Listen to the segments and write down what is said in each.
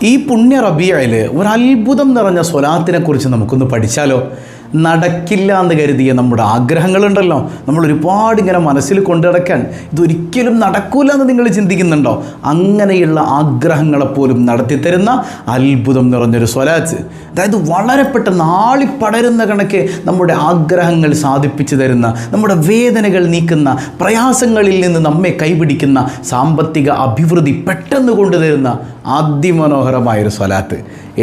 ഈ പുണ്യ റബീഅയിൽ ഒരു അത്ഭുതം നിറഞ്ഞ സ്വലാത്തിനെക്കുറിച്ച് നമുക്കൊന്ന് പഠിച്ചാലോ? നടക്കില്ല എന്ന് കരുതിയ നമ്മുടെ ആഗ്രഹങ്ങളുണ്ടല്ലോ, നമ്മൾ ഒരുപാട് ഇങ്ങനെ മനസ്സിൽ കൊണ്ടു നടക്കാൻ ഇതൊരിക്കലും നടക്കൂല എന്ന് നിങ്ങൾ ചിന്തിക്കുന്നുണ്ടോ? അങ്ങനെയുള്ള ആഗ്രഹങ്ങളെപ്പോലും നടത്തിത്തരുന്ന അത്ഭുതം നിറഞ്ഞൊരു സ്വലാത്ത്, അതായത് വളരെ പെട്ടെന്ന് ആളിപ്പടരുന്ന കണക്കെ നമ്മുടെ ആഗ്രഹങ്ങൾ സാധിപ്പിച്ചു തരുന്ന, നമ്മുടെ വേദനകൾ നീക്കുന്ന, പ്രയാസങ്ങളിൽ നിന്ന് നമ്മെ കൈപിടിക്കുന്ന, സാമ്പത്തിക അഭിവൃദ്ധി പെട്ടെന്ന് കൊണ്ടുതരുന്ന അതിമനോഹരമായൊരു സ്വലാത്ത്.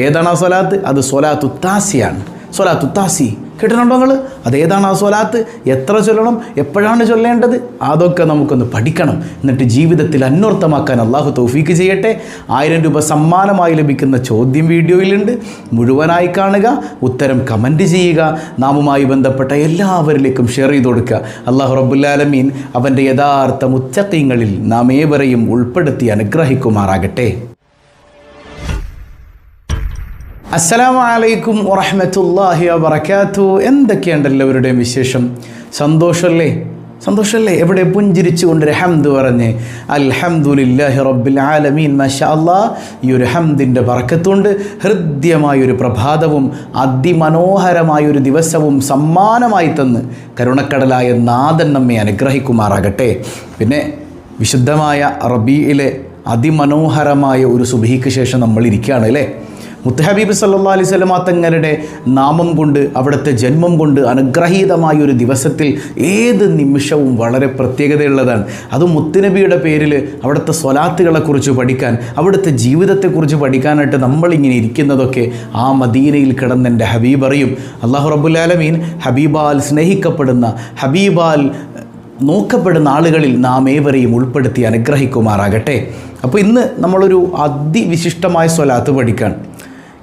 ഏതാണ് ആ സ്വലാത്ത്? അത് സ്വലാത്തു താസിയാണ്. സ്വലാത്തു താസി കേട്ടിട്ടുണ്ടോ നിങ്ങൾ? അതേതാണ് ആ സ്വലാത്ത്? എത്ര ചൊല്ലണം, എപ്പോഴാണ് ചൊല്ലേണ്ടത്? അതൊക്കെ നമുക്കൊന്ന് പഠിക്കണം. എന്നിട്ട് ജീവിതത്തിൽ അന്വർത്ഥമാക്കാൻ അള്ളാഹു തൗഫീക്ക് ചെയ്യട്ടെ. 1000 രൂപ സമ്മാനമായി ലഭിക്കുന്ന ചോദ്യം വീഡിയോയിലുണ്ട്, മുഴുവനായി കാണുക, ഉത്തരം കമൻറ്റ് ചെയ്യുക, നാമുമായി ബന്ധപ്പെട്ട എല്ലാവരിലേക്കും ഷെയർ ചെയ്ത് കൊടുക്കുക. അള്ളാഹു റബ്ബുൽ ആലമീൻ അവൻ്റെ യഥാർത്ഥ മുത്തഖീങ്ങളിൽ നാം ഏവരെയും ഉൾപ്പെടുത്തി അനുഗ്രഹിക്കുമാറാകട്ടെ. അസ്സലാമു അലൈക്കും വറഹ്മത്തുള്ളാഹി വബറകാതുഹു. എന്തൊക്കെയുണ്ട് എല്ലാവരുടെയും വിശേഷം? സന്തോഷമല്ലേ? എവിടെ പുഞ്ചിരിച്ചുകൊണ്ട് ഹംദ് പറഞ്ഞ് അൽഹംദുലില്ലാഹി റബ്ബിൽ ആലമീൻ. മാഷാ അല്ലാഹ്, ഈ ഒരു ഹംദിൻ്റെ ബറക്കത്തുകൊണ്ട് ഹൃദ്യമായൊരു പ്രഭാതവും അതിമനോഹരമായൊരു ദിവസവും സമ്മാനമായി തന്ന് കരുണക്കടലായ നാഥൻ നമ്മെ അനുഗ്രഹിക്കുമാറാകട്ടെ. പിന്നെ വിശുദ്ധമായ റബീഇലെ അതിമനോഹരമായ ഒരു സുബ്ഹിക്ക് ശേഷം നമ്മൾ ഇരിക്കുകയാണ് അല്ലേ? മുത്തഹബീബ് സല്ലല്ലാഹു അലൈഹി വസല്ലം തങ്ങളുടെ നാമം കൊണ്ട്, അവിടുത്തെ ജന്മം കൊണ്ട് അനുഗ്രഹീതമായൊരു ദിവസത്തിൽ ഏത് നിമിഷവും വളരെ പ്രത്യേകതയുള്ളതാണ്. അതും മുത്തുനബിയുടെ പേരിൽ അവിടുത്തെ സ്വലാത്തുകളെക്കുറിച്ച് പഠിക്കാൻ, അവിടുത്തെ ജീവിതത്തെക്കുറിച്ച് പഠിക്കാനായിട്ട് നമ്മളിങ്ങനെ ഇരിക്കുന്നതൊക്കെ ആ മദീനയിൽ കിടന്നെൻ്റെ ഹബീബ് അറിയും. അല്ലാഹു റബ്ബുൽ ആലമീൻ ഹബീബാൽ സ്നേഹിക്കപ്പെടുന്ന, ഹബീബാൽ നോക്കപ്പെടുന്ന ആളുകളിൽ നാം ഏവരെയും ഉൾപ്പെടുത്തി അനുഗ്രഹിക്കുമാറാകട്ടെ. അപ്പോൾ ഇന്ന് നമ്മളൊരു അതിവിശിഷ്ടമായ സ്വലാത്ത് പഠിക്കാൻ.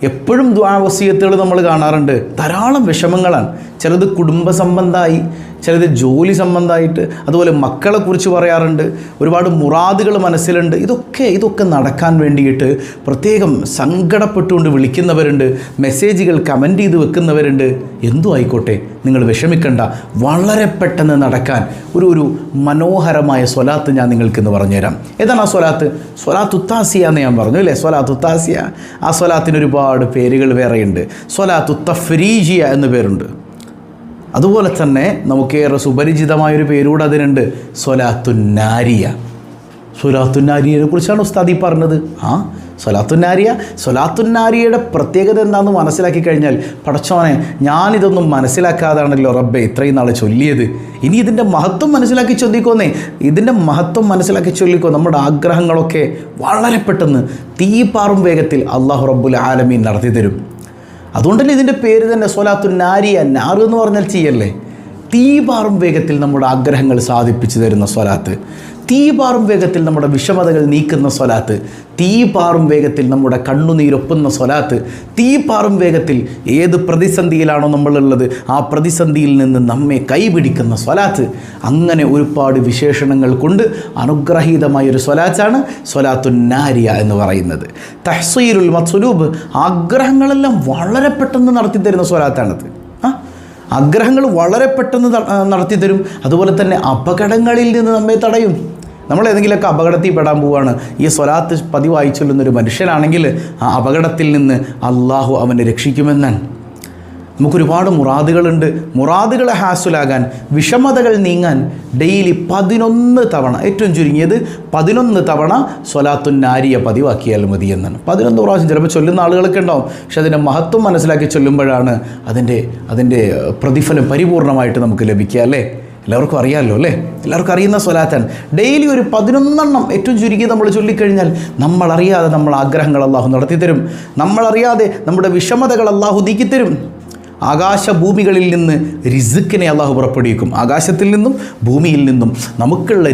എപ്പോഴും ദുആ വസിയത്തുകൾ നമ്മൾ കാണാറുണ്ട്. ധാരാളം വിഷമങ്ങളാണ്. ചിലത് കുടുംബ സംബന്ധമായി, ചിലത് ജോലി സംബന്ധമായിട്ട്, അതുപോലെ മക്കളെക്കുറിച്ച് പറയാറുണ്ട്. ഒരുപാട് മുറാദുകൾ മനസ്സിലുണ്ട്. ഇതൊക്കെ നടക്കാൻ വേണ്ടിയിട്ട് പ്രത്യേകം സങ്കടപ്പെട്ടുകൊണ്ട് വിളിക്കുന്നവരുണ്ട്, മെസ്സേജുകൾ കമൻറ്റ് ചെയ്ത് വെക്കുന്നവരുണ്ട്. എന്തു ആയിക്കോട്ടെ, നിങ്ങൾ വിഷമിക്കണ്ട. വളരെ പെട്ടെന്ന് നടക്കാൻ ഒരു മനോഹരമായ സ്വലാത്ത് ഞാൻ നിങ്ങൾക്കിന്ന് പറഞ്ഞുതരാം. ഏതാണ് ആ സ്വലാത്ത്? സ്വലാത്തു താസിയ എന്ന് ഞാൻ പറഞ്ഞു അല്ലേ? സ്വലാത്തു താസിയ. ആ സ്വലാത്തിന് ഒരുപാട് പേരുകൾ വേറെയുണ്ട്. സ്വലാത്തു തഫ്രീജിയ എന്ന് പേരുണ്ട്. അതുപോലെ തന്നെ നമുക്കേറെ സുപരിചിതമായൊരു പേരൂടെ അതിനുണ്ട്, സ്വലാത്തുന്നാരിയ. സ്വലാത്തുന്നാരിയയെ കുറിച്ചാണ് ഉസ്താദി പറഞ്ഞത്. സ്വലാത്തുന്നാരിയയുടെ പ്രത്യേകത എന്താണെന്ന് മനസ്സിലാക്കി കഴിഞ്ഞാൽ, പടച്ചോനെ, ഞാനിതൊന്നും മനസ്സിലാക്കാതാണല്ലോ റബ്ബെ ഇത്രയും നാൾ ചൊല്ലിയത്. ഇനി ഇതിൻ്റെ മഹത്വം മനസ്സിലാക്കി ചൊല്ലിക്കോന്നേ. ഇതിൻ്റെ മഹത്വം മനസ്സിലാക്കി ചൊല്ലിക്കോ. നമ്മുടെ ആഗ്രഹങ്ങളൊക്കെ വളരെ പെട്ടെന്ന് തീപാറും വേഗത്തിൽ അല്ലാഹു റബ്ബുൽ ആലമീൻ നടത്തി തരും. അതുകൊണ്ടല്ലേ ഇതിൻ്റെ പേര് തന്നെ സ്വലാത്തുന്നാരിയ. നാറ് എന്ന് പറഞ്ഞാൽ ചെയ്യല്ലേ? തീപാറും വേഗത്തിൽ നമ്മുടെ ആഗ്രഹങ്ങൾ സാധിപ്പിച്ചു തരുന്ന സ്വലാത്ത്, തീപാറും വേഗത്തിൽ നമ്മുടെ വിഷമതകൾ നീക്കുന്ന സ്വലാത്ത്, തീപാറും വേഗത്തിൽ നമ്മുടെ കണ്ണുനീരൊപ്പുന്ന സ്വലാത്ത്, തീപാറും വേഗത്തിൽ ഏത് പ്രതിസന്ധിയിലാണോ നമ്മളുള്ളത് ആ പ്രതിസന്ധിയിൽ നിന്ന് നമ്മെ കൈപിടിക്കുന്ന സ്വലാത്ത്. അങ്ങനെ ഒരുപാട് വിശേഷണങ്ങൾ കൊണ്ട് അനുഗ്രഹീതമായൊരു സ്വലാത്താണ് സ്വലാത്തുന്നാരിയ എന്ന് പറയുന്നത്. തഹ്സീലുൽ മത്ലൂബ്, ആഗ്രഹങ്ങളെല്ലാം വളരെ പെട്ടെന്ന് നടത്തി തരുന്ന സ്വലാത്താണത്. ആഗ്രഹങ്ങൾ വളരെ പെട്ടെന്ന് നടത്തി തരും. അതുപോലെ തന്നെ അപകടങ്ങളിൽ നിന്ന് നമ്മെ തടയും. നമ്മൾ ഏതെങ്കിലുമൊക്കെ അപകടത്തിൽ പെടാൻ പോവുകയാണ്, ഈ സ്വലാത്ത് പതിവായി ചൊല്ലുന്നൊരു മനുഷ്യനാണെങ്കിൽ ആ അപകടത്തിൽ നിന്ന് അള്ളാഹു അവനെ രക്ഷിക്കുമെന്നാണ്. നമുക്കൊരുപാട് മുറാദുകളുണ്ട്. മുറാദുകളെ ഹാസുലാകാൻ, വിഷമതകൾ നീങ്ങാൻ ഡെയിലി 11 തവണ, ഏറ്റവും ചുരുങ്ങിയത് 11 തവണ സ്വലാത്തുന്നാരിയ പതിവാക്കിയാൽ മതി എന്നാണ്. 11 പ്രാവശ്യം ചിലപ്പോൾ ചൊല്ലുന്ന ആളുകളൊക്കെ ഉണ്ടാവും. പക്ഷെ അതിൻ്റെ മഹത്വം മനസ്സിലാക്കി ചൊല്ലുമ്പോഴാണ് അതിൻ്റെ പ്രതിഫലം പരിപൂർണമായിട്ട് നമുക്ക് ലഭിക്കുക അല്ലേ? എല്ലാവർക്കും അറിയാമല്ലോ അല്ലേ? എല്ലാവർക്കും അറിയുന്ന സ്വലാത്താണ്. ഡെയിലി ഒരു 11 ഏറ്റവും ചുരുക്കി നമ്മൾ ചൊല്ലിക്കഴിഞ്ഞാൽ നമ്മളറിയാതെ നമ്മൾ ആഗ്രഹങ്ങൾ അള്ളാഹു നടത്തി തരും. നമ്മളറിയാതെ നമ്മുടെ വിഷമതകൾ അള്ളാഹു നീക്കിത്തരും. ആകാശഭൂമികളിൽ നിന്ന് റിസ്ക്കിനെ അള്ളാഹു പുറപ്പെടുവിക്കും. ആകാശത്തിൽ നിന്നും ഭൂമിയിൽ നിന്നും നമുക്കുള്ള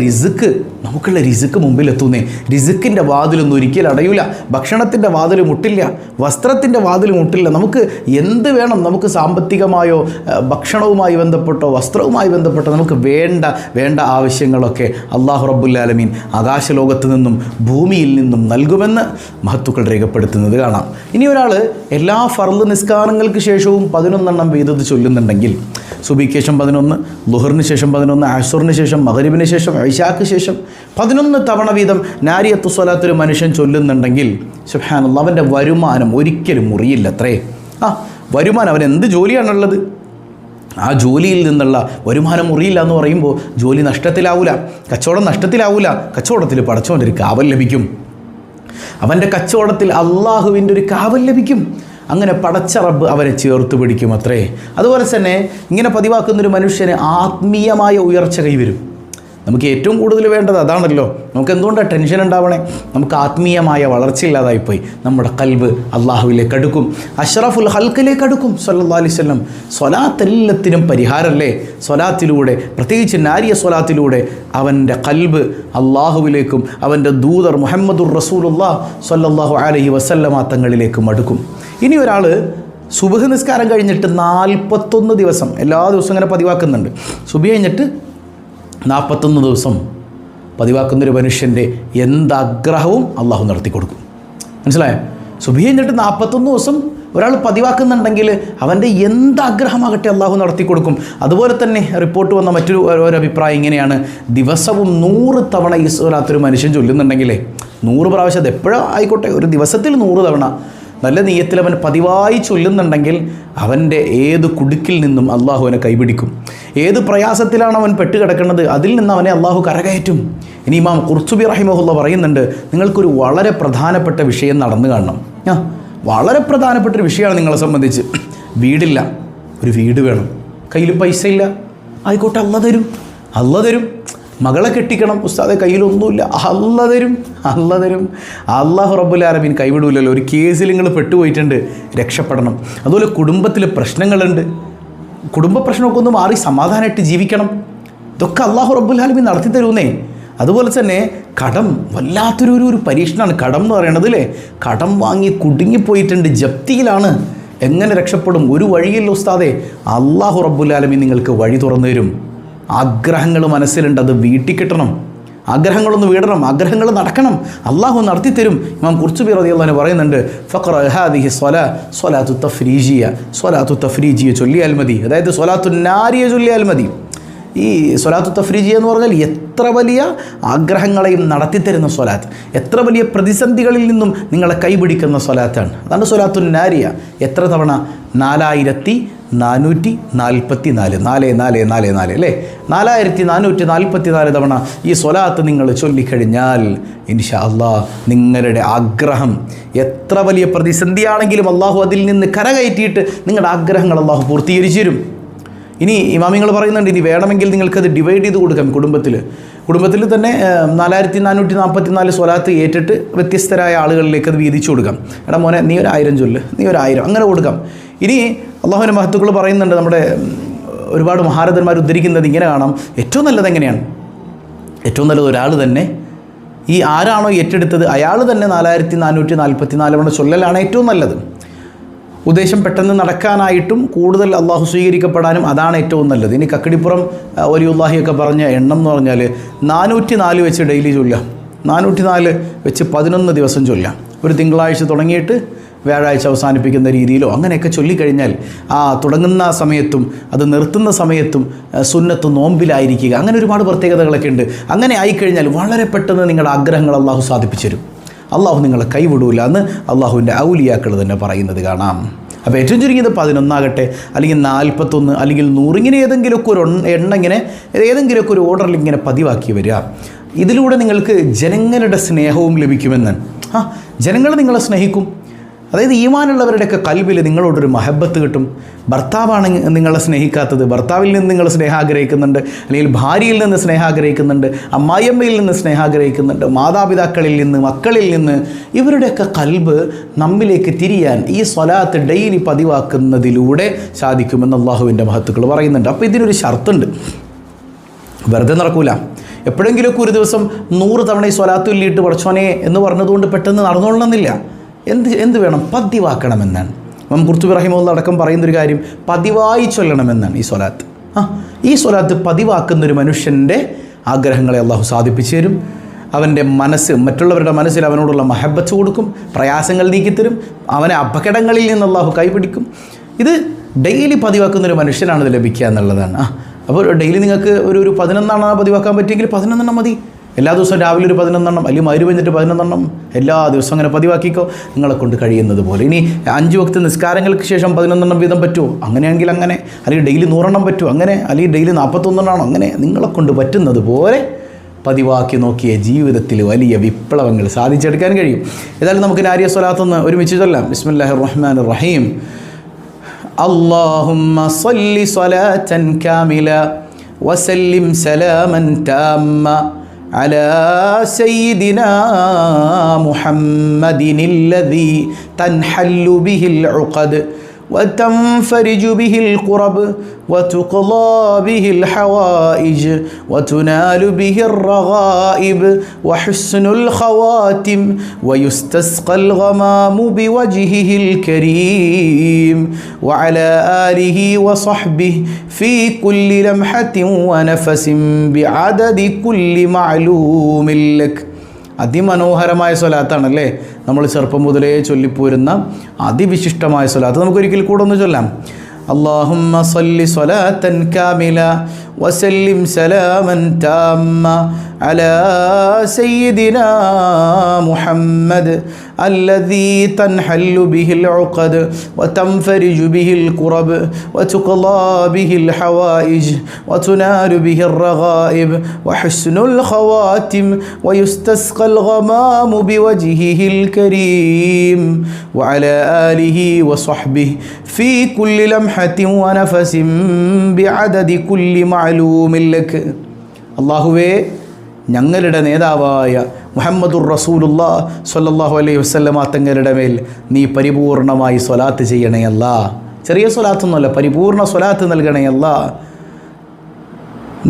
റിസ്ക്ക് മുമ്പിലെത്തുന്നേ. റിസ്ക്കിൻ്റെ വാതിലൊന്നും ഒരിക്കലും അടയൂല. ഭക്ഷണത്തിൻ്റെ വാതിൽ മുട്ടില്ല, വസ്ത്രത്തിൻ്റെ വാതിൽ മുട്ടില്ല. നമുക്ക് എന്ത് വേണം, നമുക്ക് സാമ്പത്തികമായോ ഭക്ഷണവുമായി ബന്ധപ്പെട്ടോ വസ്ത്രവുമായി ബന്ധപ്പെട്ടോ നമുക്ക് വേണ്ട ആവശ്യങ്ങളൊക്കെ അല്ലാഹു റബ്ബുൽ ആലമീൻ ആകാശലോകത്ത് നിന്നും ഭൂമിയിൽ നിന്നും നൽകുമെന്ന് മഹത്തുക്കൾ രേഖപ്പെടുത്തുന്നത് കാണാം. ഇനി ഒരാൾ എല്ലാ ഫർള് നിസ്കാരങ്ങൾക്ക് ശേഷവും 11 11 വീതത് ചൊല്ലുന്നുണ്ടെങ്കിൽ, സുബഹിക്ക് ശേഷം 11, ളുഹറിന് ശേഷം 11, അസ്റിന് ശേഷം, മഗ്രിബിന് ശേഷം, ഇശാക്ക് ശേഷം 11 തവണ വീതം നാരിയത്തു സ്വലാത്ത് ഒരു മനുഷ്യൻ ചൊല്ലുന്നുണ്ടെങ്കിൽ സുബ്ഹാനല്ലാഹ്, അവൻ്റെ വരുമാനം ഒരിക്കലും മുറിയില്ല. അത്രേ വരുമാനം, അവൻ എന്ത് ജോലിയാണുള്ളത്, ആ ജോലിയിൽ നിന്നുള്ള വരുമാനം മുറിയില്ല എന്ന് പറയുമ്പോൾ ജോലി നഷ്ടത്തിലാവില്ല, കച്ചവടം നഷ്ടത്തിലാവില്ല. കച്ചവടത്തിൽ പടച്ചവൻ്റെ ഒരു കാവൽ ലഭിക്കും, അവൻ്റെ കച്ചവടത്തിൽ അള്ളാഹുവിൻ്റെ ഒരു കാവൽ ലഭിക്കും. അങ്ങനെ പടച്ച റബ്ബ് അവരെ ചേർത്ത് പിടിക്കും. അത്രേ. അതുപോലെ തന്നെ ഇങ്ങനെ പതിവാക്കുന്നൊരു മനുഷ്യന് ആത്മീയമായ ഉയർച്ച കൈവരും. നമുക്ക് ഏറ്റവും കൂടുതൽ വേണ്ടത് അതാണല്ലോ. നമുക്ക് എന്തുകൊണ്ടാണ് ടെൻഷൻ ഉണ്ടാവണേ? നമുക്ക് ആത്മീയമായ വളർച്ചയില്ലാതായിപ്പോയി. നമ്മുടെ കൽബ് അള്ളാഹുവിലേക്ക് അടുക്കും, അഷ്റഫുൽ ഹൽക്കിലേക്ക് അടുക്കും സല്ലല്ലാഹു അലൈഹി വസല്ലം. സ്വലാത്ത് എല്ലാത്തിനും പരിഹാരമല്ലേ? സ്വലാത്തിലൂടെ, പ്രത്യേകിച്ച് നാരിയ സ്വലാത്തിലൂടെ അവൻ്റെ കൽബ് അള്ളാഹുവിലേക്കും അവൻ്റെ ദൂതർ മുഹമ്മദുർ റസൂലുള്ളാഹി സ്വല്ലല്ലാഹു അലൈഹി വസല്ലമ തങ്ങളിലേക്കും അടുക്കും. ഇനി ഒരാൾ സുബ്ഹ് നിസ്കാരം കഴിഞ്ഞിട്ട് 41 ദിവസം, എല്ലാ ദിവസവും ഇങ്ങനെ പതിവാക്കുന്നുണ്ട്. സുബ്ഹ് കഴിഞ്ഞിട്ട് 41 ദിവസം പതിവാക്കുന്നൊരു മനുഷ്യൻ്റെ എന്താഗ്രഹവും അള്ളാഹു നടത്തി കൊടുക്കും. മനസ്സിലായോ? സുബ്ഹി കഴിഞ്ഞിട്ട് 41 ദിവസം ഒരാൾ പതിവാക്കുന്നുണ്ടെങ്കിൽ അവൻ്റെ എന്താഗ്രഹമാകട്ടെ അള്ളാഹു നടത്തി കൊടുക്കും. അതുപോലെ തന്നെ റിപ്പോർട്ട് വന്ന ഒരു അഭിപ്രായം ഇങ്ങനെയാണ്, ദിവസവും 100 തവണ ഈ സ്വലാത്തൊരു മനുഷ്യൻ ചൊല്ലുന്നുണ്ടെങ്കിലേ, 100 പ്രാവശ്യം, അത് എപ്പോഴും ആയിക്കോട്ടെ, ഒരു ദിവസത്തിൽ 100 തവണ നല്ല നീയത്തിൽ അവൻ പതിവായി ചൊല്ലുന്നുണ്ടെങ്കിൽ അവൻ്റെ ഏത് കുടുക്കിൽ നിന്നും അള്ളാഹു അവനെ കൈപിടിക്കും. ഏത് പ്രയാസത്തിലാണ് അവൻ പെട്ടുകിടക്കുന്നത് അതിൽ നിന്ന് അവനെ അള്ളാഹു കരകയറ്റും. ഇനി ഇമാം ഖുർത്തുബി റഹിമഹുല്ലാഹ് പറയുന്നുണ്ട്, നിങ്ങൾക്കൊരു വളരെ പ്രധാനപ്പെട്ട വിഷയം നടന്നു കാണണം. വളരെ പ്രധാനപ്പെട്ട ഒരു വിഷയമാണ് നിങ്ങളെ സംബന്ധിച്ച്. വീടില്ല, ഒരു വീട് വേണം. കയ്യിൽ പൈസ ഇല്ല, ആയിക്കോട്ടെ, അള്ള തരും. മകളെ കെട്ടിക്കണം, ഉസ്താദെ കയ്യിലൊന്നുമില്ല, അള്ള തരും. അല്ലാഹു റബ്ബുൽ ആലമീൻ കൈവിടൂലല്ലോ. ഒരു കേസിൽ നിങ്ങൾ പെട്ടുപോയിട്ടുണ്ട്, രക്ഷപ്പെടണം. അതുപോലെ കുടുംബത്തിൽ പ്രശ്നങ്ങളുണ്ട്, കുടുംബ പ്രശ്നമൊക്കെ ഒന്ന് മാറി സമാധാനമായിട്ട് ജീവിക്കണം. ഇതൊക്കെ അല്ലാഹു റബ്ബുൽ ആലമീൻ നടത്തി തരുന്നേ. അതുപോലെ തന്നെ കടം വല്ലാത്തൊരു പരീക്ഷണമാണ് കടം എന്ന് പറയണത് അല്ലേ. കടം വാങ്ങി കുടുങ്ങിപ്പോയിട്ടുണ്ട്, ജപ്തിയിലാണ്. എങ്ങനെ രക്ഷപ്പെടും? ഒരു വഴിയില്ല ഉസ്താദെ. അല്ലാഹു റബ്ബുൽ ആലമീൻ നിങ്ങൾക്ക് വഴി തുറന്നു തരും. ആഗ്രഹങ്ങൾ മനസ്സിലുണ്ട്, അത് വീട്ടിൽ കിട്ടണം. ആഗ്രഹങ്ങളൊന്ന് വീടണം, ആഗ്രഹങ്ങൾ നടക്കണം, അള്ളാഹു നടത്തി തരും. ഇമാം ഖുർത്തുബി റളിയല്ലാഹു അൻഹു പറയുന്നുണ്ട്, ഫഖറ ഹാദിഹി സ്വലാത്തു തഫ്രീജിയ ചൊല്ലിയാൽ മതി. അതായത് സ്വലാത്തു നാരിയ ചൊല്ലിയാൽ മതി. ഈ സ്വലാത്തു തഫ്രീജിയ എന്ന് പറഞ്ഞാൽ എത്ര വലിയ ആഗ്രഹങ്ങളെയും നടത്തിത്തരുന്ന സ്വലാത്ത്, എത്ര വലിയ പ്രതിസന്ധികളിൽ നിന്നും നിങ്ങളെ കൈപിടിക്കുന്ന സ്വലാത്താണ്. അതാണ് സ്വലാത്തു നാരിയ. എത്ര തവണ? 4444 അല്ലേ? 4444 തവണ ഈ സ്വലാത്ത് നിങ്ങൾ ചൊല്ലിക്കഴിഞ്ഞാൽ ഇൻഷാ അല്ലാഹ് നിങ്ങളുടെ ആഗ്രഹം, എത്ര വലിയ പ്രതിസന്ധിയാണെങ്കിലും അള്ളാഹു അതിൽ നിന്ന് കരകയറ്റിയിട്ട് നിങ്ങളുടെ ആഗ്രഹങ്ങൾ അള്ളാഹു പൂർത്തീകരിച്ചു തരും. ഇനി ഇമാമിങ്ങൾ പറയുന്നുണ്ട്, ഇനി വേണമെങ്കിൽ നിങ്ങൾക്കത് ഡിവൈഡ് ചെയ്ത് കൊടുക്കാം. കുടുംബത്തിൽ തന്നെ 4444 സ്വലാത്ത് ഏറ്റിട്ട് വ്യത്യസ്തരായ ആളുകളിലേക്ക് അത് വീതിച്ചു കൊടുക്കാം. എടാ മോനെ, നീ ഒരു 1000 ചൊല്ല്, നീ ഒരു 1000, അങ്ങനെ കൊടുക്കാം. ഇനി അള്ളാഹുവിൻ്റെ മഹത്തുക്കൾ പറയുന്നുണ്ട്, നമ്മുടെ ഒരുപാട് മഹാരഥന്മാർ ഉദ്ധരിക്കുന്നത് ഇങ്ങനെ കാണാം. ഏറ്റവും നല്ലത് എങ്ങനെയാണ്? ഏറ്റവും നല്ലത് ഒരാൾ തന്നെ, ഈ ആരാണോ ഏറ്റെടുത്തത് അയാൾ തന്നെ 4444 ചൊല്ലലാണ് ഏറ്റവും നല്ലത്. ഉദ്ദേശം പെട്ടെന്ന് നടക്കാനായിട്ടും കൂടുതൽ അള്ളാഹു സ്വീകരിക്കപ്പെടാനും അതാണ് ഏറ്റവും നല്ലത്. ഇനി കക്കടിപ്പുറം വലിയുല്ലാഹിയൊക്കെ പറഞ്ഞ എണ്ണം എന്ന് പറഞ്ഞാൽ 404 വെച്ച് ഡെയിലി ചൊല്ലാം. 404 വെച്ച് 11 ദിവസം ചൊല്ലാം. ഒരു തിങ്കളാഴ്ച തുടങ്ങിയിട്ട് വ്യാഴാഴ്ച അവസാനിപ്പിക്കുന്ന രീതിയിലോ അങ്ങനെയൊക്കെ ചൊല്ലിക്കഴിഞ്ഞാൽ ആ തുടങ്ങുന്ന സമയത്തും അത് നിർത്തുന്ന സമയത്തും സുന്നത്ത് നോമ്പിലായിരിക്കുക, അങ്ങനെ ഒരുപാട് പ്രത്യേകതകളൊക്കെ ഉണ്ട്. അങ്ങനെ ആയിക്കഴിഞ്ഞാൽ വളരെ പെട്ടെന്ന് നിങ്ങളുടെ ആഗ്രഹങ്ങൾ അള്ളാഹു സാധിപ്പിച്ചു തരും. അള്ളാഹു നിങ്ങളെ കൈവിടൂല എന്ന് അള്ളാഹുവിൻ്റെ ഔലിയാക്കൾ തന്നെ പറയുന്നത് കാണാം. അപ്പോൾ ഏറ്റവും ചുരുങ്ങിയത് 11 ആകട്ടെ, അല്ലെങ്കിൽ 41, അല്ലെങ്കിൽ 100, ഇങ്ങനെ ഏതെങ്കിലുമൊക്കെ ഒരു എണ്ണ, ഇങ്ങനെ ഏതെങ്കിലുമൊക്കെ ഒരു ഓർഡറിൽ ഇങ്ങനെ പതിവാക്കി വരിക. ഇതിലൂടെ നിങ്ങൾക്ക് ജനങ്ങളുടെ സ്നേഹവും ലഭിക്കുമെന്ന്. ജനങ്ങൾ നിങ്ങളെ സ്നേഹിക്കും. അതായത് ഈമാനുള്ളവരുടെയൊക്കെ കൽബിൽ നിങ്ങളോടൊരു മഹബത്ത് കിട്ടും. ഭർത്താവാണ് നിങ്ങളെ സ്നേഹിക്കാത്തത്, ഭർത്താവിൽ നിന്ന് നിങ്ങൾ സ്നേഹം ആഗ്രഹിക്കുന്നുണ്ട്, അല്ലെങ്കിൽ ഭാര്യയിൽ നിന്ന് സ്നേഹം ആഗ്രഹിക്കുന്നുണ്ട്, അമ്മായിയമ്മയിൽ നിന്ന് സ്നേഹം ആഗ്രഹിക്കുന്നുണ്ട്, മാതാപിതാക്കളിൽ നിന്ന്, മക്കളിൽ നിന്ന്, ഇവരുടെയൊക്കെ കൽബ് നമ്മിലേക്ക് തിരിയാൻ ഈ സ്വലാത്ത് ഡെയിലി പതിവാക്കുന്നതിലൂടെ സാധിക്കുമെന്ന് അള്ളാഹുവിൻ്റെ മഹത്തുക്കൾ പറയുന്നുണ്ട്. അപ്പോൾ ഇതിനൊരു ഷർത്തുണ്ട്, വെറുതെ നടക്കൂല. എപ്പോഴെങ്കിലുമൊക്കെ ഒരു ദിവസം 100 തവണ ഈ സ്വലാത്ത് ചൊല്ലിയിട്ട് പഠിച്ചോനെ എന്ന് പറഞ്ഞതുകൊണ്ട് പെട്ടെന്ന് നടന്നോളണമെന്നില്ല. എന്ത് വേണം? പതിവാക്കണമെന്നാണ്. ഇമാം ഖുർത്തുബി റഹിമഹുല്ലാഹ് അടക്കം പറയുന്നൊരു കാര്യം, പതിവായി ചൊല്ലണമെന്നാണ് ഈ സ്വലാത്ത്. ഈ സ്വലാത്ത് പതിവാക്കുന്നൊരു മനുഷ്യൻ്റെ ആഗ്രഹങ്ങളെ അള്ളാഹു സാധിപ്പിച്ചു തരും. അവൻ്റെ മനസ്സ്, മറ്റുള്ളവരുടെ മനസ്സിൽ അവനോടുള്ള മഹബത്ത് കൊടുക്കും, പ്രയാസങ്ങൾ നീക്കിത്തരും, അവനെ അപകടങ്ങളിൽ നിന്ന് അള്ളാഹു കൈപിടിക്കും. ഇത് ഡെയിലി പതിവാക്കുന്നൊരു മനുഷ്യനാണ് ഇത് ലഭിക്കുക എന്നുള്ളതാണ്. അപ്പോൾ ഡെയിലി നിങ്ങൾക്ക് ഒരു 11 പതിവാക്കാൻ പറ്റിയെങ്കിൽ 11 മതി. എല്ലാ ദിവസവും രാവിലെ ഒരു 11, അല്ലെങ്കിൽ മഗ്‌രിബ് കഴിഞ്ഞിട്ട് 11, എല്ലാ ദിവസവും അങ്ങനെ പതിവാക്കിക്കോ, നിങ്ങളെ കൊണ്ട് കഴിയുന്നത് പോലെ. ഇനി 5 വക്ത് നിസ്കാരങ്ങൾക്ക് ശേഷം 11 വീതം പറ്റുമോ? അങ്ങനെയാണെങ്കിൽ അങ്ങനെ. അല്ലെങ്കിൽ ഡെയിലി 100 പറ്റുമോ? അങ്ങനെ. അല്ലെങ്കിൽ ഡെയിലി 41 അങ്ങനെ. നിങ്ങളെ കൊണ്ട് പറ്റുന്നത് പോലെ പതിവാക്കി നോക്കിയ ജീവിതത്തിൽ വലിയ വിപ്ലവങ്ങൾ സാധിച്ചെടുക്കാൻ കഴിയും. ഏതായാലും നമുക്ക് നാരിയ സ്വലാത്തൊന്ന് ഒരുമിച്ച് ചൊല്ലാം. ബിസ്മില്ലാഹിർ റഹ്മാനിർ റഹീം. അല്ലാഹുമ്മ സ്വല്ലി സ്വലാത്തൻ കാമില വസല്ലിം സലാമൻ താമ്മ അലാ സയ്യിദിനാ മുഹമ്മദിനില്ലദീ തൻഹല്ലു ബിഹിൽ ഉഖദ് وتنفرج به الكرب وتقضى به الحوائج وتنال به الرغائب وحسن الخواتم ويستسقى الغمام بوجهه الكريم وعلى آله وصحبه في كل لمحة ونفس بعدد كل معلوم لك. അതിമനോഹരമായ സ്വലാത്താണല്ലേ, നമ്മൾ ചെറുപ്പം മുതലേ ചൊല്ലിപ്പോരുന്ന അതിവിശിഷ്ടമായ സ്വലാത്ത്. നമുക്കൊരിക്കൽ കൂടെ ഒന്ന് ചൊല്ലാം. اللهم صل صلاة كاملة وسلم سلاما تاما على سيدنا محمد الذي تنحل به العقد وتنفرج به الكرب وتقضى به الحوائج وتنال به الرغائب وحسن الخواتم ويستسقى الغمام بوجهه الكريم وعلى آله وصحبه في كل لمحة ونفس بعدد كل معلوم لك. അല്ലാഹുവേ, ഞങ്ങളുടെ നേതാവായ മുഹമ്മദുർ റസൂലുള്ളാഹി സ്വല്ലല്ലാഹു അലൈഹി വസല്ലമ തങ്ങളുടെ മേൽ നീ പരിപൂർണമായി സ്വലാത്ത് ചെയ്യണേ അല്ലാ. ചെറിയ സ്വലാത്തൊന്നുമല്ല, പരിപൂർണ സ്വലാത്ത് നൽകണേ അല്ലാ.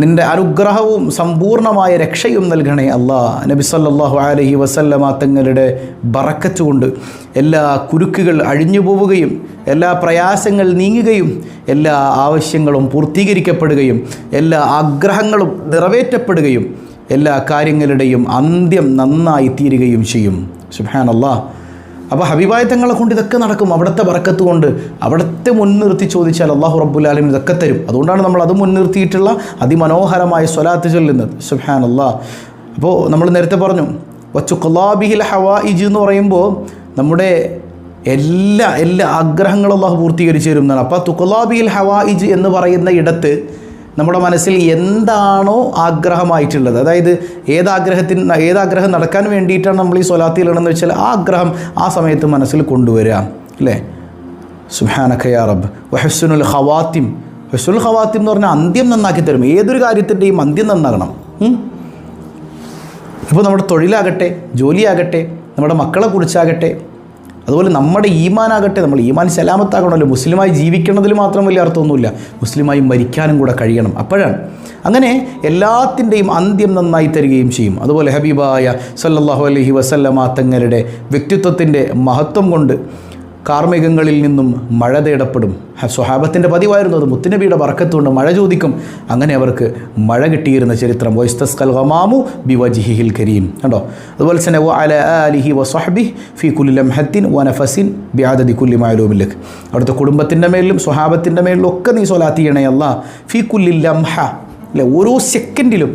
നിൻ്റെ അനുഗ്രഹവും സമ്പൂർണമായ രക്ഷയും നൽകണേ അല്ലാ. നബി സല്ലല്ലാഹു അലൈഹി വസല്ലമ തങ്ങളുടെ ബറക്കത്ത് കൊണ്ട് എല്ലാ കുരുക്കുകൾ അഴിഞ്ഞു പോവുകയും എല്ലാ പ്രയാസങ്ങൾ നീങ്ങുകയും എല്ലാ ആവശ്യങ്ങളും പൂർത്തീകരിക്കപ്പെടുകയും എല്ലാ ആഗ്രഹങ്ങളും നിറവേറ്റപ്പെടുകയും എല്ലാ കാര്യങ്ങളുടെയും അന്ത്യം നന്നായി തീരുകയും ചെയ്യും. സുബ്ഹാനല്ലാഹ്. അപ്പോൾ ഹബീബായ തങ്ങളെ കൊണ്ട് ഇതൊക്കെ നടക്കും. അവിടുത്തെ ബറക്കത്ത് കൊണ്ട്, അവിടുത്തെ മുൻനിർത്തി ചോദിച്ചാൽ അല്ലാഹു റബ്ബുൽ ആലമീൻ ഇതൊക്കെ തരും. അതുകൊണ്ടാണ് നമ്മൾ അത് മുൻനിർത്തിയിട്ടുള്ള അതിമനോഹരമായ സ്വലാത്ത് ചൊല്ലുന്നത്. സുബ്ഹാനല്ലാഹ്. അപ്പോൾ നമ്മൾ നേരത്തെ പറഞ്ഞു വതുഖ്ളാ ബിഹിൽ ഹവായിജ് എന്ന് പറയുമ്പോൾ നമ്മുടെ എല്ലാ ആഗ്രഹങ്ങളും അല്ലാഹു പൂർത്തീകരിച്ചു തരും എന്നാണ്. അപ്പോൾ തുഖ്ളാ ബിഹിൽ ഹവായിജ് എന്ന് പറയുന്ന ഇടത്ത് നമ്മുടെ മനസ്സിൽ എന്താണോ ആഗ്രഹമായിട്ടുള്ളത്, അതായത് ഏതാഗ്രഹം നടക്കാൻ വേണ്ടിയിട്ടാണ് നമ്മൾ ഈ സ്വലാത്തിലാണെന്ന് വെച്ചാൽ ആ ആഗ്രഹം ആ സമയത്ത് മനസ്സിൽ കൊണ്ടുവരിക, അല്ലേ? സുബ്ഹാനക യാ റബ്ബ് വഹുസ്നുൽ ഖവാത്തിം. ഹുസ്നുൽ ഖവാത്തിം എന്ന് പറഞ്ഞാൽ അന്ത്യം നന്നാക്കി തരും. ഏതൊരു കാര്യത്തിൻ്റെയും അന്ത്യം നന്നാകണം. ഇപ്പോൾ നമ്മുടെ തൊഴിലാകട്ടെ, ജോലിയാകട്ടെ, നമ്മുടെ മക്കളെ കുറിച്ചാകട്ടെ, അതുപോലെ നമ്മുടെ ഈമാനാകട്ടെ, നമ്മൾ ഈമാൻ സലാമത്താകണമല്ലോ. മുസ്ലിമായി ജീവിക്കണതിൽ മാത്രം വലിയ അർത്ഥമൊന്നുമില്ല, മുസ്ലിമായി മരിക്കാനും കൂടെ കഴിയണം. അപ്പോഴാണ് അങ്ങനെ എല്ലാത്തിൻ്റെയും അന്ത്യം നന്നായി തരികയും ചെയ്യും. അതുപോലെ ഹബീബായ സല്ലല്ലാഹു അലൈഹി വസല്ലമ തങ്ങളുടെ വ്യക്തിത്വത്തിൻ്റെ മഹത്വം കൊണ്ട് കാർമികങ്ങളിൽ നിന്നും മഴ തേടപ്പെടും. സ്വഹാബത്തിൻ്റെ പതിവായിരുന്നു അത്. മുത്തുനബിയുടെ ബറക്കത്ത് കൊണ്ട് മഴ ചോദിക്കും. അങ്ങനെ അവർക്ക് മഴ കിട്ടിയിരുന്ന ചരിത്രം. വയസ്തസ്കൽ ഗമാമു ബിവജ്ഹിഹിൽ കരീം. കണ്ടോ? അതുപോലെ തന്നെ വഅല ആലിഹി വസ്വഹ്ബിഹി ഫീ കുല്ലി ലംഹത്തിൻ വനഫസിൻ ബിഅദദി കുല്ലി മഅലൂമിൻ ലക്. അവിടുത്തെ കുടുംബത്തിൻ്റെ മേലും സ്വഹാബത്തിൻ്റെ മേലും ഒക്കെ നീ സ്വലാത്ത് ചെയ്യണേ അല്ലാ. ഫീ കുല്ലി ലംഹ, അല്ലേ? ഓരോ സെക്കൻഡിലും.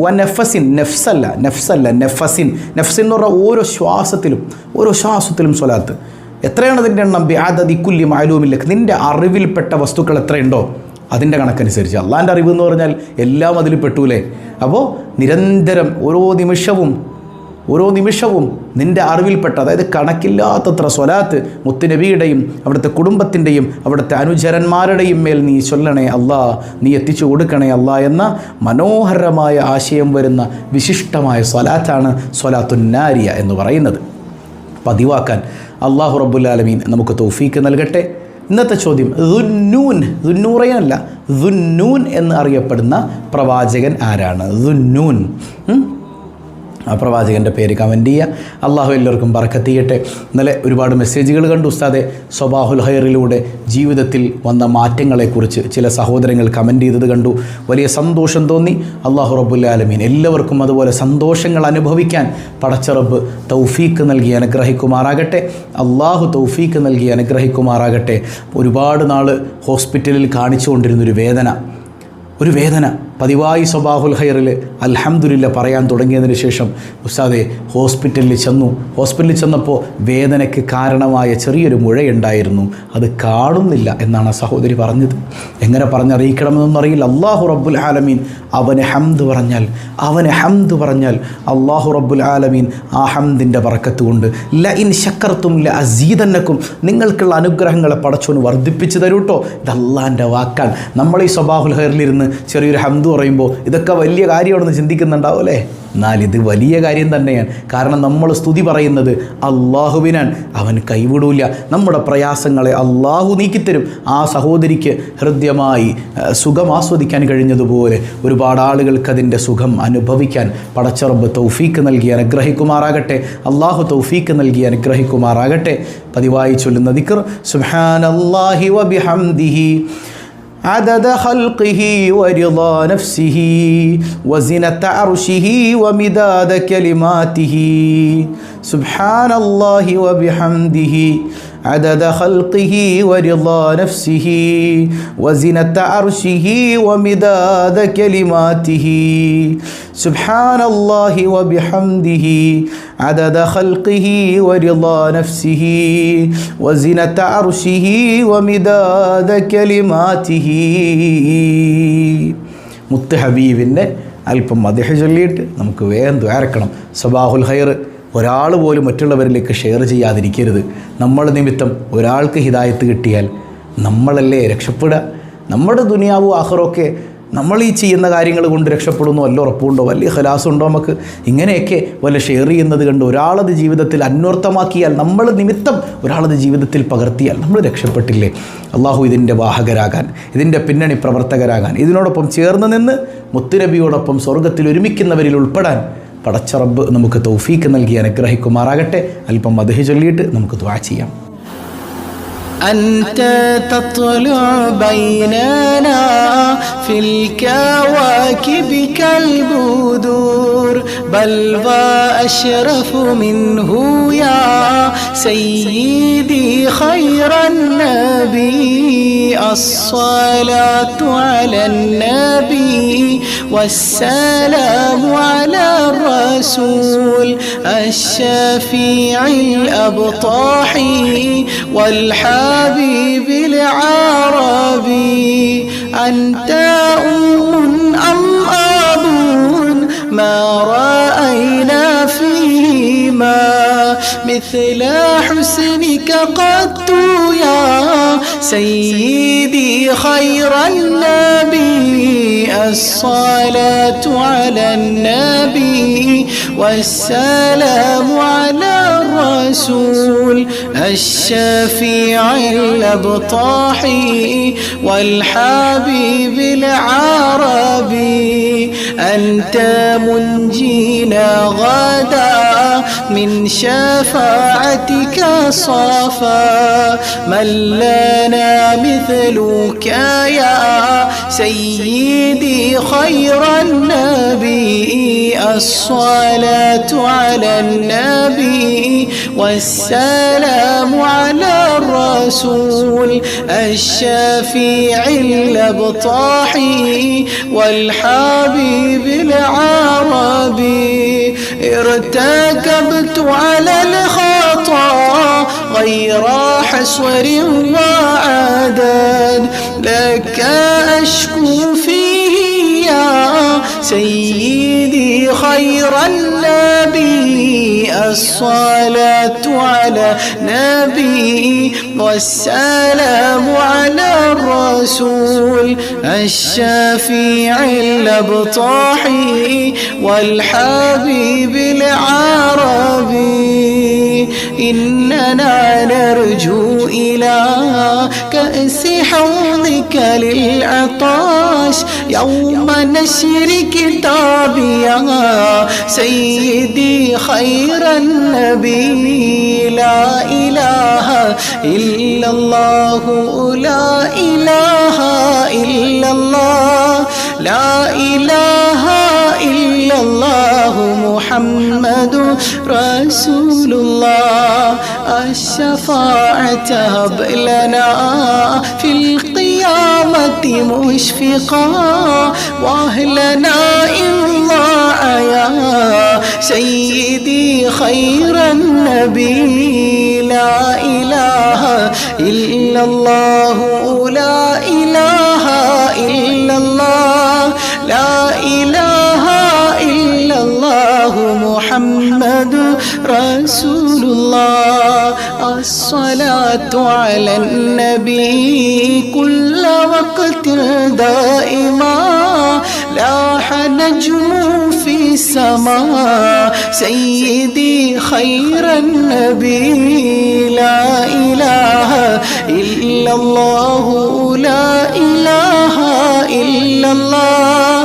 വനഫസിൻ, നഫ്സല്ല നഫസിൻ. നഫ്സിൻ എന്ന് പറഞ്ഞാൽ ഓരോ ശ്വാസത്തിലും സ്വലാത്ത്. എത്രയാണ് അതിൻ്റെ എണ്ണം? ബിഅദദി കുല്ലി മഅലൂമിൻ ലക്. നിൻ്റെ അറിവിൽപ്പെട്ട വസ്തുക്കൾ എത്രയുണ്ടോ അതിൻ്റെ കണക്കനുസരിച്ച്. അള്ളാൻ്റെ അറിവ് എന്ന് പറഞ്ഞാൽ എല്ലാം അതിൽ പെട്ടൂലേ. അപ്പോൾ നിരന്തരം ഓരോ നിമിഷവും നിൻ്റെ അറിവിൽപ്പെട്ട, അതായത് കണക്കില്ലാത്തത്ര സ്വലാത്ത് മുത്തുനബിയുടെയും അവിടുത്തെ കുടുംബത്തിൻ്റെയും അവിടുത്തെ അനുചരന്മാരുടെയും മേൽ നീ ചൊല്ലണേ അല്ലാ, നീ എത്തിച്ചു കൊടുക്കണേ അല്ലാ എന്ന മനോഹരമായ ആശയം വരുന്ന വിശിഷ്ടമായ സ്വലാത്താണ് സ്വലാത്തുൻ നാരിയ എന്ന് പറയുന്നത്. പതിവാക്കാൻ അല്ലാഹു റബ്ബുൽ ആലമീൻ നമുക്ക് തൗഫീക്ക് നൽകട്ടെ. ഇന്നത്തെ ചോദ്യം, ദുന്നൂറയനല്ല, ദുന്നൂൻ എന്ന് അറിയപ്പെടുന്ന പ്രവാചകൻ ആരാണ്? ദുന്നൂൻ. ആ പ്രവാചകൻ്റെ പേര് കമൻറ്റ് ചെയ്യുക. അള്ളാഹു എല്ലാവർക്കും ബർക്കത്ത് ചെയ്യട്ടെ. ഇന്നലെ ഒരുപാട് മെസ്സേജുകൾ കണ്ടു ഉസ്താദെ. സ്വബാഹുൽ ഖൈറിലൂടെ ജീവിതത്തിൽ വന്ന മാറ്റങ്ങളെക്കുറിച്ച് ചില സഹോദരങ്ങൾ കമൻറ്റ് ചെയ്തത് കണ്ടു. വലിയ സന്തോഷം തോന്നി. അള്ളാഹു റബ്ബുൽ ആലമീൻ എല്ലാവർക്കും അതുപോലെ സന്തോഷങ്ങൾ അനുഭവിക്കാൻ പടച്ച റബ്ബ് തൗഫീക്ക് നൽകി അനുഗ്രഹിക്കുമാറാകട്ടെ. അള്ളാഹു തൗഫീക്ക് നൽകി അനുഗ്രഹിക്കുമാറാകട്ടെ. ഒരുപാട് നാൾ ഹോസ്പിറ്റലിൽ കാണിച്ചുകൊണ്ടിരുന്നൊരു വേദന പതിവായി സ്വബാഹുൽ ഖൈറിൽ അൽഹംദുലില്ലാ പറയാൻ തുടങ്ങിയതിന് ശേഷം ഉസ്താദെ ഹോസ്പിറ്റലിൽ ചെന്നപ്പോൾ വേദനയ്ക്ക് കാരണമായ ചെറിയൊരു മുഴയുണ്ടായിരുന്നു. അത് കാണുന്നില്ല എന്നാണ് ആ സഹോദരി പറഞ്ഞത്. എങ്ങനെ പറഞ്ഞറിയിക്കണമെന്നൊന്നും അറിയില്ല. അള്ളാഹു റബ്ബുൽ ആലമീൻ അവനെ ഹംദ് പറഞ്ഞാൽ അള്ളാഹു റബ്ബുൽ ആലമീൻ ആ ഹംദിൻ്റെ ബറക്കത്ത് കൊണ്ട് ലഇൻ ശക്കർത്തും ലഅസീദന്നക്കും, നിങ്ങൾക്കുള്ള അനുഗ്രഹങ്ങളെ പടച്ചോന് വർദ്ധിപ്പിച്ച് തരൂട്ടോ. ഇത് അള്ളാഹിൻ്റെ വാക്കാണ്. നമ്മൾ ഈ സ്വബാഹുൽ ഖൈറിലിരുന്ന് ചെറിയൊരു ഹംദ് പറയുമ്പോൾ ഇതൊക്കെ വലിയ കാര്യമാണെന്ന് ചിന്തിക്കുന്നുണ്ടാവും അല്ലേ? എന്നാൽ ഇത് വലിയ കാര്യം തന്നെയാണ്. കാരണം നമ്മൾ സ്തുതി പറയുന്നത് അള്ളാഹുവിനാണ്. അവൻ കൈവിടൂല. നമ്മുടെ പ്രയാസങ്ങളെ അള്ളാഹു നീക്കിത്തരും. ആ സഹോദരിക്ക് ഹൃദ്യമായി സുഖം ആസ്വദിക്കാൻ കഴിഞ്ഞതുപോലെ ഒരുപാട് ആളുകൾക്ക് അതിൻ്റെ സുഖം അനുഭവിക്കാൻ പടച്ച റബ്ബ് തൗഫീക്ക് നൽകി അനുഗ്രഹിക്കുമാറാകട്ടെ. അള്ളാഹു തൗഫീക്ക് നൽകി അനുഗ്രഹിക്കുമാറാകട്ടെ. പതിവായി ചൊല്ലുന്ന ദിക്ർ സുബ്ഹാനല്ലാഹി വബിഹംദിഹി عدد خلقه ورضا نفسه وزنة عرشه ومداد كلماته سبحان الله وبحمده عدد خلقه ورضا نفسه وزنة عرشه ومداد كلماته سبحان الله وبحمده عدد خلقه ورضا نفسه وزنة عرشه ومداد كلماته. മുത്ത് ഹബീബിൻ്റെ അല്പം മദ്ഹ് ചൊല്ലിയിട്ട് നമുക്ക് വേഗം ദുആരക്കണം. സ്വബാഹുൽ ഖൈർ ഒരാൾ പോലും മറ്റുള്ളവരിലേക്ക് ഷെയർ ചെയ്യാതിരിക്കരുത്. നമ്മൾ നിമിത്തം ഒരാൾക്ക് ഹിദായത്ത് കിട്ടിയാൽ നമ്മളല്ലേ രക്ഷപ്പെടുക. നമ്മുടെ ദുനിയാവും ആഖിറൊക്കെ നമ്മൾ ഈ ചെയ്യുന്ന കാര്യങ്ങൾ കൊണ്ട് രക്ഷപ്പെടുന്നു വല്ല ഉറപ്പുണ്ടോ? വലിയ ഖലാസുണ്ടോ നമുക്ക്? ഇങ്ങനെയൊക്കെ വല്ല ഷെയർ ചെയ്യുന്നത് കണ്ട് ഒരാളത് ജീവിതത്തിൽ അന്വർത്ഥമാക്കിയാൽ, നമ്മൾ നിമിത്തം ഒരാളത് ജീവിതത്തിൽ പകർത്തിയാൽ നമ്മൾ രക്ഷപ്പെട്ടില്ലേ? അള്ളാഹു ഇതിൻ്റെ വാഹകരാകാൻ, ഇതിൻ്റെ പിന്നണി പ്രവർത്തകരാകാൻ, ഇതിനോടൊപ്പം ചേർന്ന് നിന്ന് മുത്തുനബിയോടൊപ്പം സ്വർഗ്ഗത്തിൽ ഒരുമിക്കുന്നവരിൽ ഉൾപ്പെടാൻ പടച്ച റബ്ബ് നമുക്ക് തൗഫീക്ക് നൽകി അനുഗ്രഹിക്കുമാറാകട്ടെ. അല്പം മദ്ഹ് ചൊല്ലിയിട്ട് നമുക്ക് ദുആ ചെയ്യാം. أنت تطلع بيننا في الكواكب كالبدور بل وأشرف منه يا سيدي خير النبي الصلاة على النبي والسلام على الرسول الشفيع الأبطاحي والحبيب العربي. أنت أم أم أب ما رأينا فيهما مثل حسنك قط يا سيدي خير النبي الصلاة على النبي والسلام على الرسول الشفيع الأبطاحي والحبيب العربي. أنت منجينا غدا من شفاعتك صفا من لنا مثلك يا سيدي خير النبي الصلاة على النبي والسلام على الرسول الشفيع الأبطاحي والحبيب العربي. ارتكبت على الخطا غير حصر وعدد لك أشكو فيه يا سيدي خير النبي الصلاة على نبي والسلام على الرسول الشفيع الأبطاحي والحبيب العربي. إننا نرجو إلى كأس حوضك للعطاش يوم نشر كتابي يا سيدي خير النبي لا إله إلا الله لا إله إلا الله لا إله إلا الله محمد رسول الله الشفاعة هب لنا في القيامة مشفقا وأهلنا إن ضاع يا سيدي خير النبي لا إله إلا الله لا إله إلا الله لا إله إلا الله محمد رسول الله الصلاة على النبي كل وقت دائما لاح نجم في السماء سيدي خير النبي لا إله إلا الله لا إله إلا الله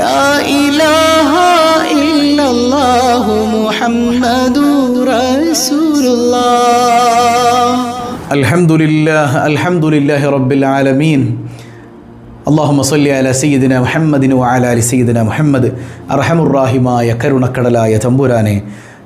لا إله إلا الله محمد رسول الله الحمد لله رب العالمين اللهم صل على سيدنا محمد وعلى آل سيدنا محمد അർഹമുർ റഹീമായ കരുണക്കടലായ തമ്പുരാനെ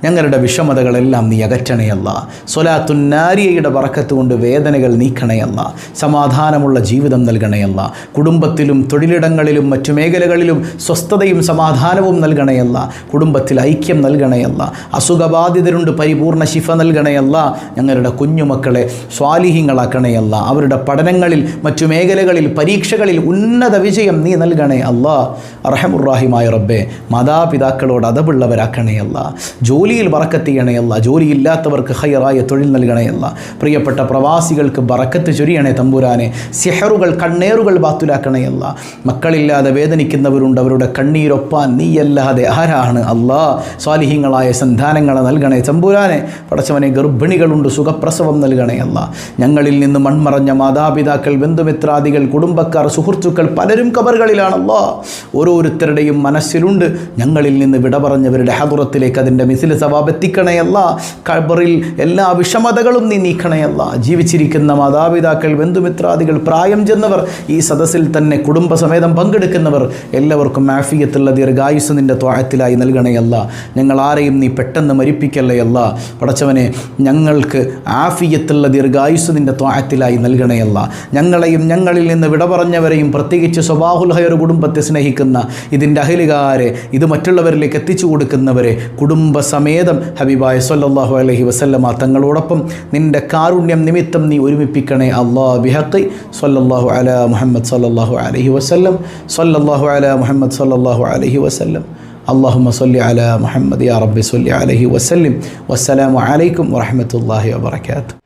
ഞങ്ങളുടെ വിഷമതകളെല്ലാം നീ അകറ്റണയല്ല. സ്വലാത്തുൻ നാരിയയുടെ ബറക്കത്ത് കൊണ്ട് വേദനകൾ നീക്കണയല്ല. സമാധാനമുള്ള ജീവിതം നൽകണയല്ല. കുടുംബത്തിലും തൊഴിലിടങ്ങളിലും മറ്റു മേഖലകളിലും സ്വസ്ഥതയും സമാധാനവും നൽകണയല്ല. കുടുംബത്തിൽ ഐക്യം നൽകണയല്ല. അസുഖബാധിതരുണ്ട്, പരിപൂർണ്ണ ശിഫ നൽകണയല്ല. ഞങ്ങളുടെ കുഞ്ഞുമക്കളെ സ്വാലിഹീങ്ങളാക്കണയല്ല. അവരുടെ പഠനങ്ങളിൽ മറ്റു മേഖലകളിൽ പരീക്ഷകളിൽ ഉന്നത വിജയം നീ നൽകണേ അല്ലാ. അർഹമുർ റഹീമായ റബ്ബേ, മാതാപിതാക്കളോട് അതവുള്ളവരാക്കണയല്ല. ജോലിയിൽ ബറക്കത്ത് ചെയ്യണയല്ല. ജോലിയില്ലാത്തവർക്ക് ഹൈറായ തൊഴിൽ നൽകണയല്ല. പ്രിയപ്പെട്ട പ്രവാസികൾക്ക് ബറക്കത്ത് ചൊരിയണേ തമ്പുരാനെ. സിഹറുകൾ കണ്ണേറുകൾ ബാത്തുലാക്കണയല്ല. മക്കളില്ലാതെ വേദനിക്കുന്നവരുണ്ട്, അവരുടെ കണ്ണീരൊപ്പാൻ നീയല്ലാതെ ആരാണ് അല്ലാ. സ്വാലിഹീങ്ങളായ സന്താനങ്ങളെ നൽകണേ തമ്പുരാനെ. പടച്ചവനെ, ഗർഭിണികളുണ്ട്, സുഖപ്രസവം നൽകണയല്ല. ഞങ്ങളിൽ നിന്ന് മൺമറഞ്ഞ മാതാപിതാക്കൾ, ബന്ധുമിത്രാദികൾ, കുടുംബക്കാർ, സുഹൃത്തുക്കൾ പലരും കബറുകളിലാണല്ലോ. ഓരോരുത്തരുടെയും മനസ്സിലുണ്ട് ഞങ്ങളിൽ നിന്ന് വിട പറഞ്ഞവരുടെ ഹദറത്തിലേക്ക് അതിൻ്റെ മിസിൽ സവാബ് എത്തിക്കണയല്ല. ഖബറിൽ എല്ലാ വിഷമതകളും നീ നീക്കണയല്ല. ജീവിച്ചിരിക്കുന്ന മാതാപിതാക്കൾ, ബന്ധുമിത്രാദികൾ, പ്രായം ചെന്നവർ, ഈ സദസ്സിൽ തന്നെ കുടുംബസമേതം പങ്കെടുക്കുന്നവർ എല്ലാവർക്കും ആഫിയത്തുള്ള ദീർഘായുസ് നിൻ്റെ ത്വാഅത്തിലായി നൽകണയല്ല. ഞങ്ങൾ ആരെയും നീ പെട്ടെന്ന് മരിപ്പിക്കല്ലയല്ല. പടച്ചവനെ, ഞങ്ങൾക്ക് ആഫിയത്തുള്ള ദീർഘായുസ് നിൻ്റെ ത്വാഅത്തിലായി നൽകണയല്ല. ഞങ്ങളെയും ഞങ്ങളിൽ നിന്ന് വിട പറഞ്ഞവരെയും, പ്രത്യേകിച്ച് സ്വബാഹുൽ ഹൈർ കുടുംബത്തെ സ്നേഹിക്കുന്ന ഇതിൻ്റെ അഹലുകാരെ, ഇത് മറ്റുള്ളവരിലേക്ക് എത്തിച്ചു കൊടുക്കുന്നവരെ കുടുംബസമേതം ഹബീബായ സ്വല്ലല്ലാഹു അലൈഹി വസല്ലമ തങ്ങളോടൊപ്പം നിൻ്റെ കാരുണ്യം നിമിത്തം നീ ഒരുമിപ്പിക്കണേ അല്ലാ. ബിഹഖി സ്വല്ലല്ലാഹു അലാ മുഹമ്മദ് സ്വല്ലല്ലാഹു അലൈഹി വസല്ലം. സ്വല്ലല്ലാഹു അലാ മുഹമ്മദ് സ്വല്ലല്ലാഹു അലൈഹി വസല്ലം. اللهم صل على محمد يا رب صل عليه وسلم. والسلام عليكم ورحمة الله وبركاته.